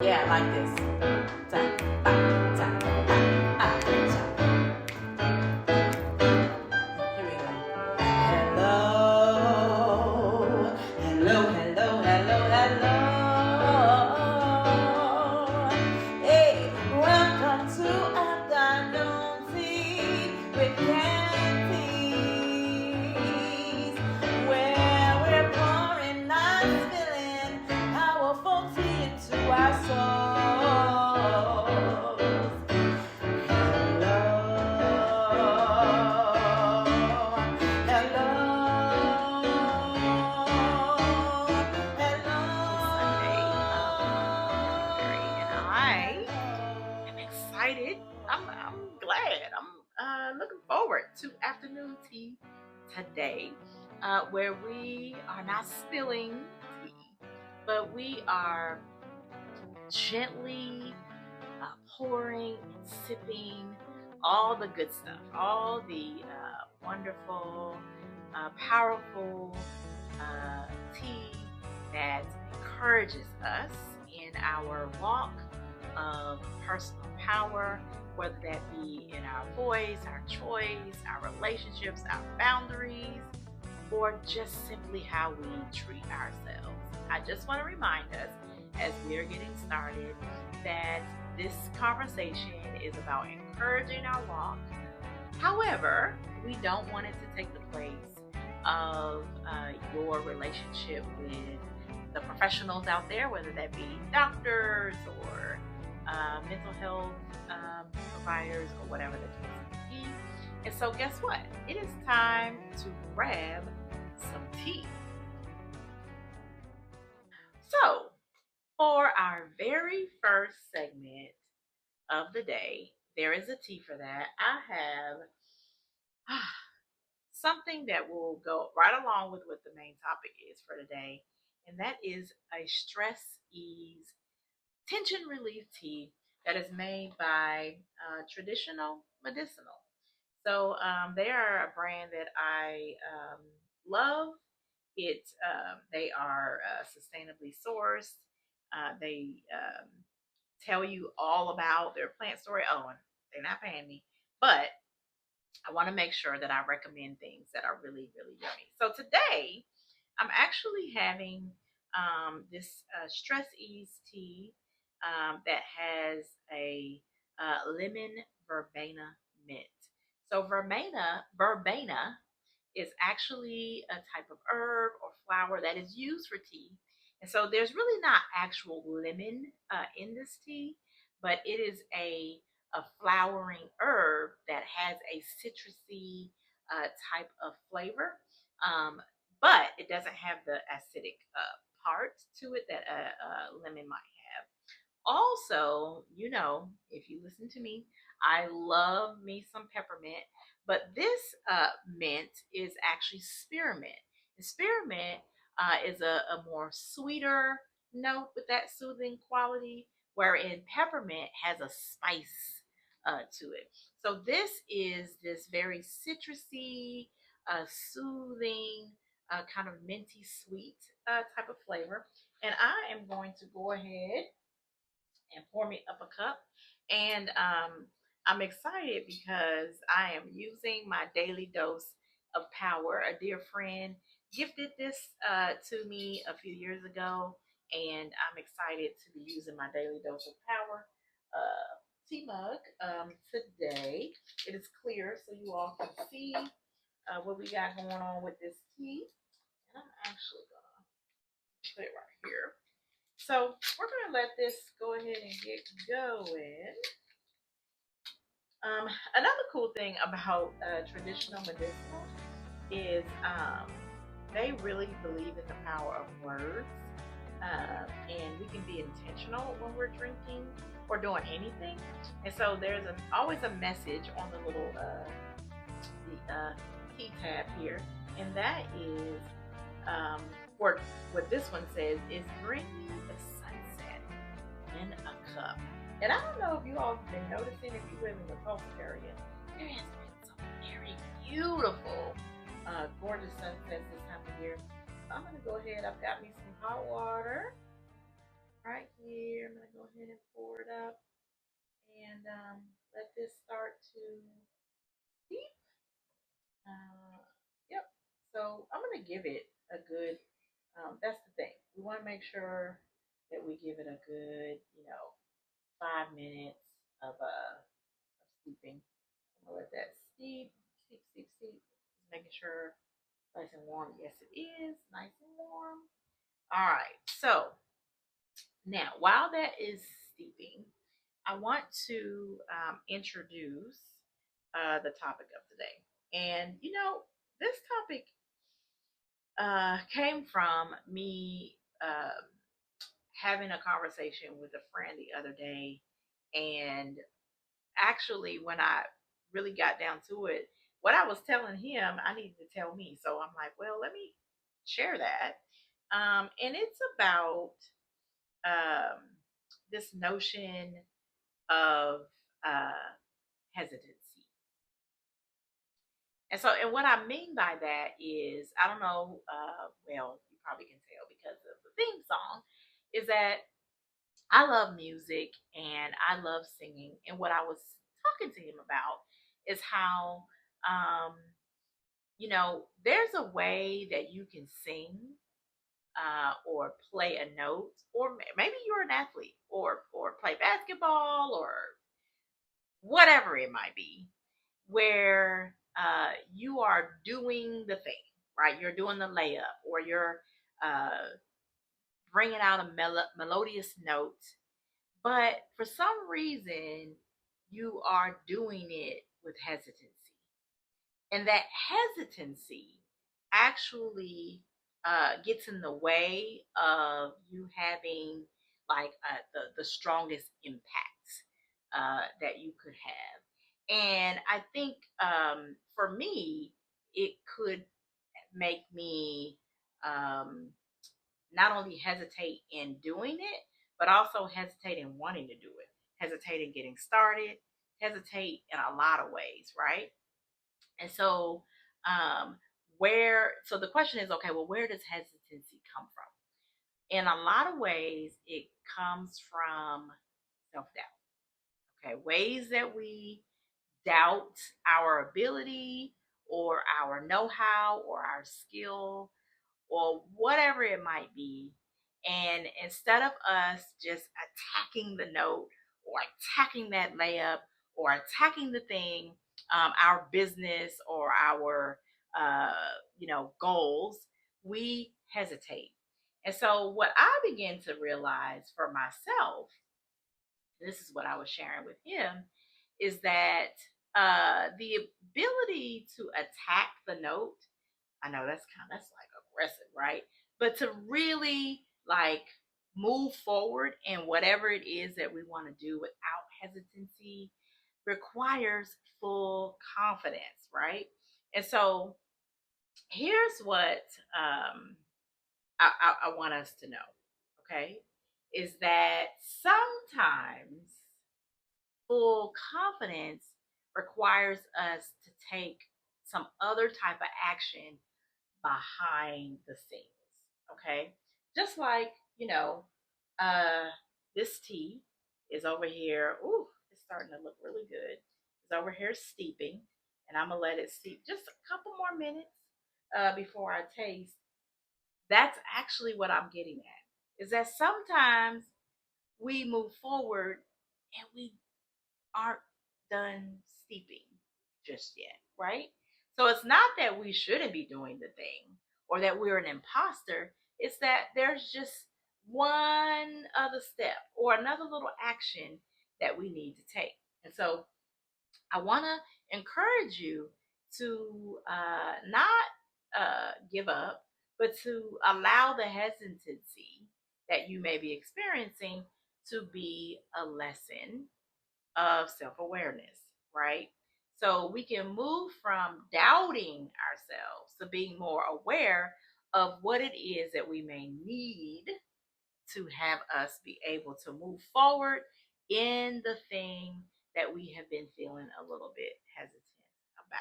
Yeah, like this. Ta, ta, ta, ta, ta. Here we go. Hello, hello, hello, hello, hello. Hey, welcome to Afternoon Tea with Cantiese, where we're pouring, not spilling, powerful tea into our souls. Hello, hello, I'm excited. I'm glad. I'm looking forward to afternoon tea today, where we are not spilling tea, but we are gently pouring and sipping all the good stuff, all the wonderful, powerful tea that encourages us in our walk of personal power, whether that be in our voice, our choice, our relationships, our boundaries, or just simply how we treat ourselves. I just want to remind us as we are getting started that this conversation is about encouraging our walk. However, we don't want it to take the place of your relationship with the professionals out there, whether that be doctors or mental health providers or whatever the case may be. And so, guess what? It is time to grab some tea. So, for our very first segment of the day, there is a tea for that. I have something that will go right along with what the main topic is for today, and that is a stress ease tension relief tea that is made by traditional medicinal. So they are a brand that I love. They are sustainably sourced. They tell you all about their plant story. Oh, and they're not paying me, but I want to make sure that I recommend things that are really, really yummy. So today, I'm actually having this stress ease tea that has a lemon verbena mint. So verbena is actually a type of herb or flower that is used for tea. And so there's really not actual lemon in this tea, but it is a flowering herb that has a citrusy type of flavor, um, but it doesn't have the acidic part to it that a lemon might have. Also, if you listen to me, I love me some peppermint, but this mint is actually spearmint. And spearmint is a more sweeter note with that soothing quality, wherein peppermint has a spice to it. So this is this very citrusy, soothing, kind of minty sweet type of flavor. And I am going to go ahead and pour me up a cup. And I'm excited because I am using my daily dose of power. A dear friend gifted this to me a few years ago, and I'm excited to be using my daily dose of power tea mug today. It is clear, so you all can see what we got going on with this tea. And I'm actually gonna put it right here. So we're gonna let this go ahead and get going. Another cool thing about traditional medicinal is they really believe in the power of words, and we can be intentional when we're drinking or doing anything. And so there's always a message on the little key tab here, and that is or what this one says is bring me the sunset in a cup. And I don't know if you all have been noticing if you live in the coastal area, there has been some very beautiful, gorgeous sunsets this time of year. So I'm gonna go ahead. I've got me some hot water right here. I'm gonna go ahead and pour it up and let this start to steep. Uh, yep. So I'm gonna give it a good. That's the thing. We want to make sure that we give it a good, 5 minutes of steeping. I'm gonna let that steep, steep, steep, steep. Just making sure it's nice and warm. Yes, it is nice and warm. All right. So now, while that is steeping, I want to introduce the topic of the day. And this topic came from me having a conversation with a friend the other day. And actually, when I really got down to it, what I was telling him, I needed to tell me. So I'm like, well, let me share that. And it's about um, this notion of uh, hesitancy. And what I mean by that is, I don't know, well, you probably can tell because of the theme song, is that I love music and I love singing. And what I was talking to him about is how, um, there's a way that you can sing or play a note, or maybe you're an athlete or play basketball or whatever it might be, where you are doing the thing, right? You're doing the layup or you're uh, bringing out a melodious note, but for some reason, you are doing it with hesitancy. And that hesitancy actually gets in the way of you having like the strongest impact that you could have. And I think for me, it could make me um, not only hesitate in doing it, but also hesitate in wanting to do it, hesitate in getting started, hesitate in a lot of ways, right? And so, um, so the question is, okay, well, where does hesitancy come from? In a lot of ways, it comes from self doubt. Okay, ways that we doubt our ability or our know how or our skill or whatever it might be. And instead of us just attacking the note or attacking that layup or attacking the thing, our business or our, goals, we hesitate. And so, what I began to realize for myself, this is what I was sharing with him, is that the ability to attack the note, I know that's like aggressive, right? But to really like move forward in whatever it is that we want to do without hesitancy requires full confidence, right? And so here's what I want us to know, okay? Is that sometimes full confidence requires us to take some other type of action behind the scenes. Okay. Just like, uh, this tea is over here. Ooh, it's starting to look really good. It's over here steeping, and I'm gonna let it steep just a couple more minutes before I taste. That's actually what I'm getting at. Is that sometimes we move forward and we aren't done steeping just yet, right? So it's not that we shouldn't be doing the thing or that we're an imposter. It's that there's just one other step or another little action that we need to take. And so I want to encourage you to not give up, but to allow the hesitancy that you may be experiencing to be a lesson of self awareness, right? So we can move from doubting ourselves to being more aware of what it is that we may need to have us be able to move forward in the thing that we have been feeling a little bit hesitant about.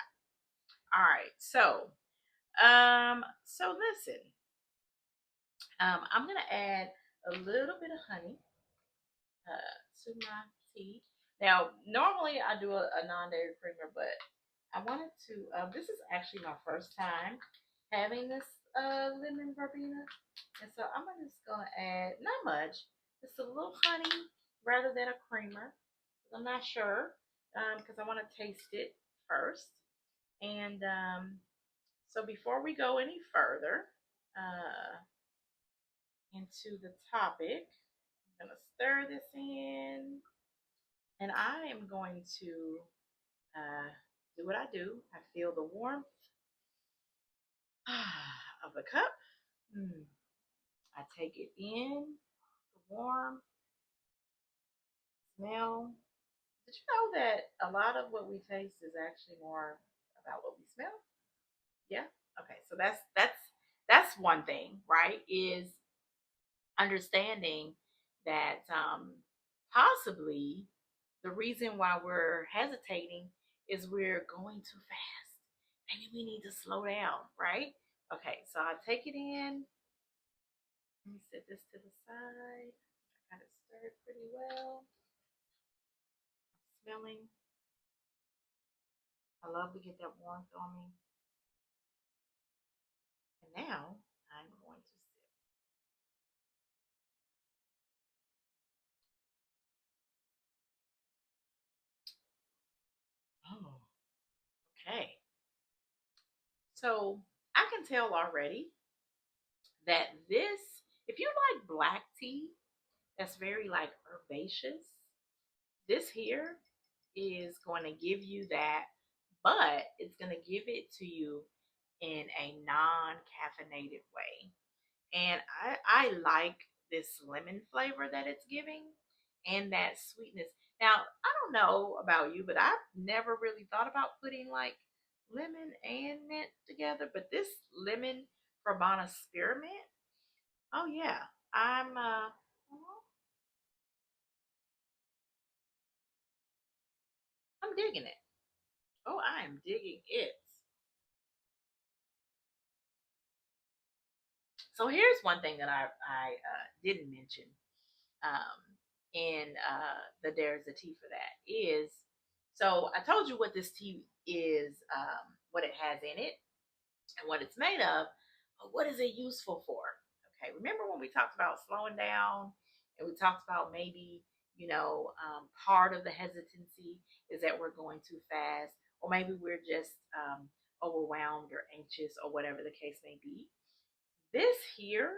All right, so listen, I'm gonna add a little bit of honey to my tea. Now, normally I do a non-dairy creamer, but I wanted to. This is actually my first time having this lemon verbena, and so I'm just gonna add not much, just a little honey rather than a creamer. I'm not sure because I want to taste it first. And so before we go any further into the topic, I'm gonna stir this in, and I am going to uh, do what I do. I feel the warmth of a cup. Mm. I take it in, the warm smell. Did you know that a lot of what we taste is actually more about what we smell? Yeah. Okay. So that's one thing, right? Is understanding that possibly the reason why we're hesitating is we're going too fast. Maybe we need to slow down, right? Okay, so I take it in. Let me set this to the side. I got it stirred pretty well. Smelling. I love to get that warmth on me. And now I'm going to sip. Oh, okay. So I can tell already that this, if you like black tea, that's very like herbaceous, this here is going to give you that, but it's going to give it to you in a non-caffeinated way. And I like this lemon flavor that it's giving and that sweetness. Now, I don't know about you, but I've never really thought about putting like lemon and mint together. But this lemon verbena spearmint, oh yeah, I'm digging it. Oh, I am digging it. So here's one thing that I didn't mention um, in the There's a Tea for That is, so I told you what this tea is, what it has in it, and what it's made of, but what is it useful for? Okay, remember when we talked about slowing down and we talked about maybe, part of the hesitancy is that we're going too fast, or maybe we're just overwhelmed or anxious or whatever the case may be. This here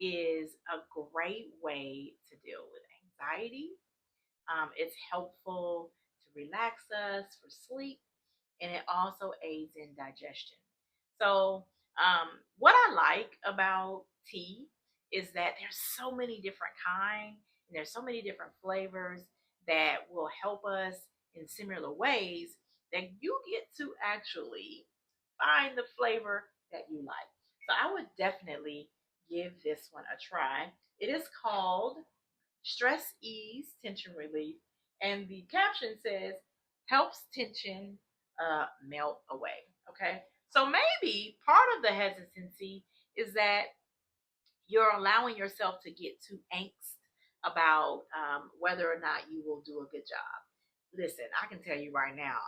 is a great way to deal with anxiety. It's helpful to relax us for sleep, and it also aids in digestion. So, what I like about tea is that there's so many different kinds and there's so many different flavors that will help us in similar ways that you get to actually find the flavor that you like. So, I would definitely give this one a try. It is called Stress Ease Tension Relief, and the caption says helps tension melt away. Okay, so maybe part of the hesitancy is that you're allowing yourself to get too angst about whether or not you will do a good job. Listen, I can tell you right now,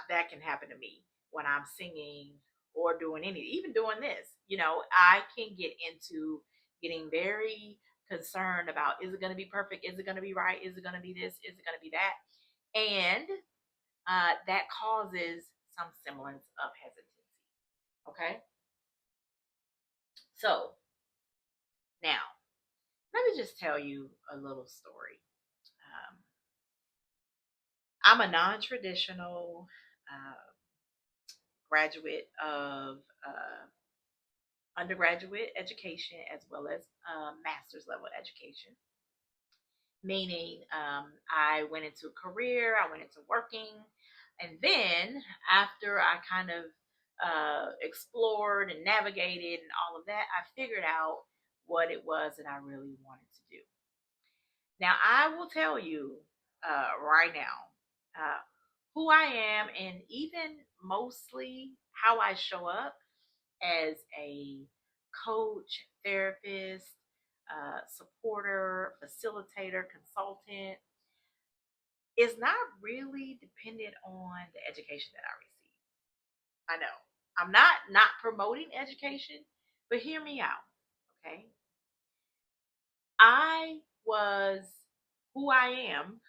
that can happen to me when I'm singing or doing even doing this. I can get into getting very concerned about, is it going to be perfect? Is it going to be right? Is it going to be this? Is it going to be that? And that causes some semblance of hesitancy. Okay, so now let me just tell you a little story. Um, I'm a non-traditional graduate of undergraduate education as well as master's level education. Meaning, I went into a career, I went into working, and then after I kind of explored and navigated and all of that, I figured out what it was that I really wanted to do. Now, I will tell you right now who I am and even mostly how I show up as a coach, therapist, supporter, facilitator, consultant is not really dependent on the education that I receive. I know I'm not promoting education, but hear me out, okay? I was who I am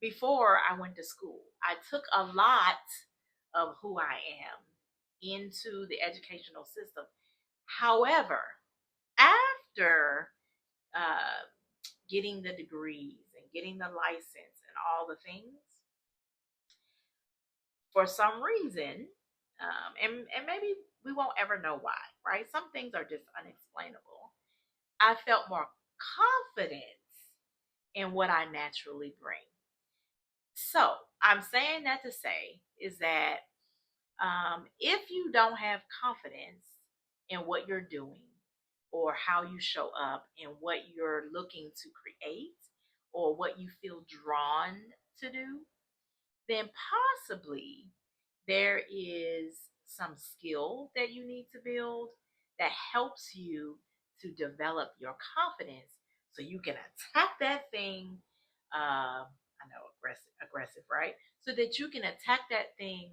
before I went to school. I took a lot of who I am into the educational system. However, after uh, getting the degrees and getting the license and all the things, for some reason, and maybe we won't ever know why, right? Some things are just unexplainable. I felt more confidence in what I naturally bring. So I'm saying that to say is that if you don't have confidence in what you're doing or how you show up and what you're looking to create or what you feel drawn to do, then possibly there is some skill that you need to build that helps you to develop your confidence so you can attack that thing. I know, aggressive, right? So that you can attack that thing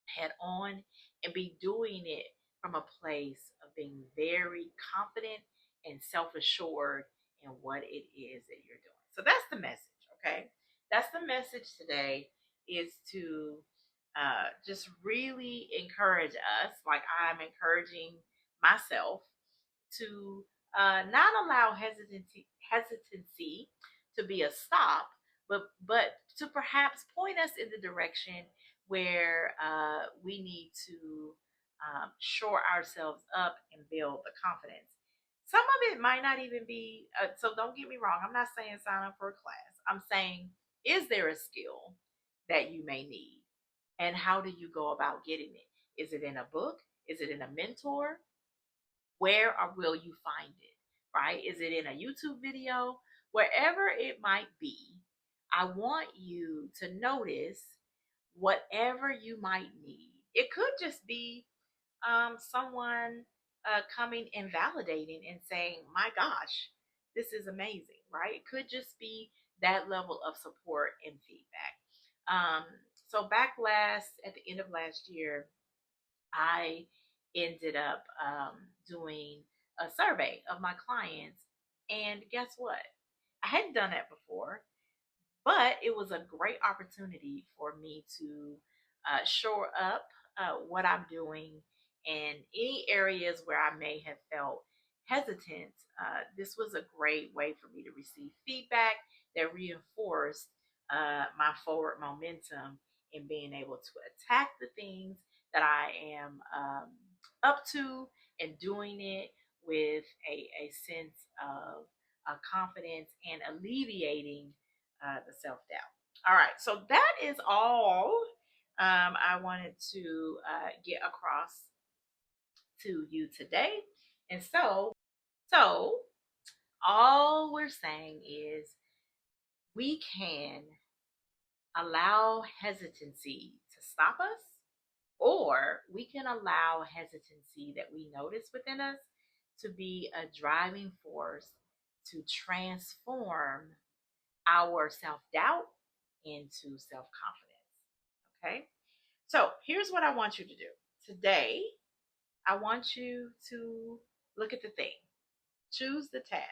head on and be doing it from a place of being very confident and self assured in what it is that you're doing. So that's the message, okay? That's the message today is to just really encourage us, like I'm encouraging myself, to not allow hesitancy to be a stop, but to perhaps point us in the direction where we need to shore ourselves up and build the confidence. Some of it might not even be, so don't get me wrong, I'm not saying sign up for a class. I'm saying, is there a skill that you may need? And how do you go about getting it? Is it in a book? Is it in a mentor? Where or will you find it? Right? Is it in a YouTube video? Wherever it might be, I want you to notice whatever you might need. It could just be someone coming and validating and saying, my gosh, this is amazing, right? It could just be that level of support and feedback. So back at the end of last year, I ended up doing a survey of my clients. And guess what? I hadn't done that before, but it was a great opportunity for me to shore up what I'm doing in any areas where I may have felt hesitant. This was a great way for me to receive feedback that reinforced my forward momentum in being able to attack the things that I am up to and doing it with a sense of confidence and alleviating the self doubt. All right, so that is all I wanted to get across to you today. And so all we're saying is we can allow hesitancy to stop us, or we can allow hesitancy that we notice within us to be a driving force to transform our self doubt into self confidence. Okay? So here's what I want you to do. Today, I want you to look at the thing, choose the task.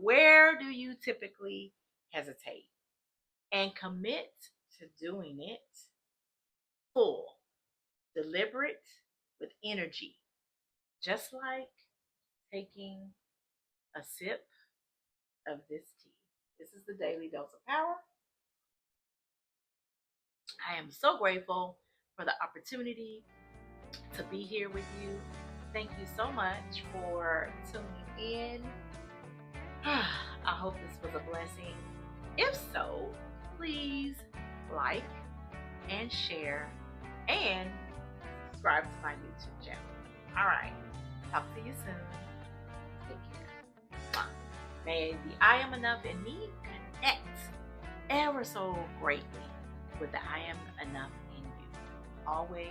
Where do you typically hesitate? And commit to doing it full, deliberate, with energy, just like taking a sip of this tea. This is the Daily Dose of Power. I am so grateful for the opportunity to be here with you. Thank you so much for tuning in. I hope this was a blessing. If so, please like and share and subscribe to my YouTube channel. All right. Talk to you soon. Take care. May the I am enough in me connect ever so greatly with the I am enough in you. Always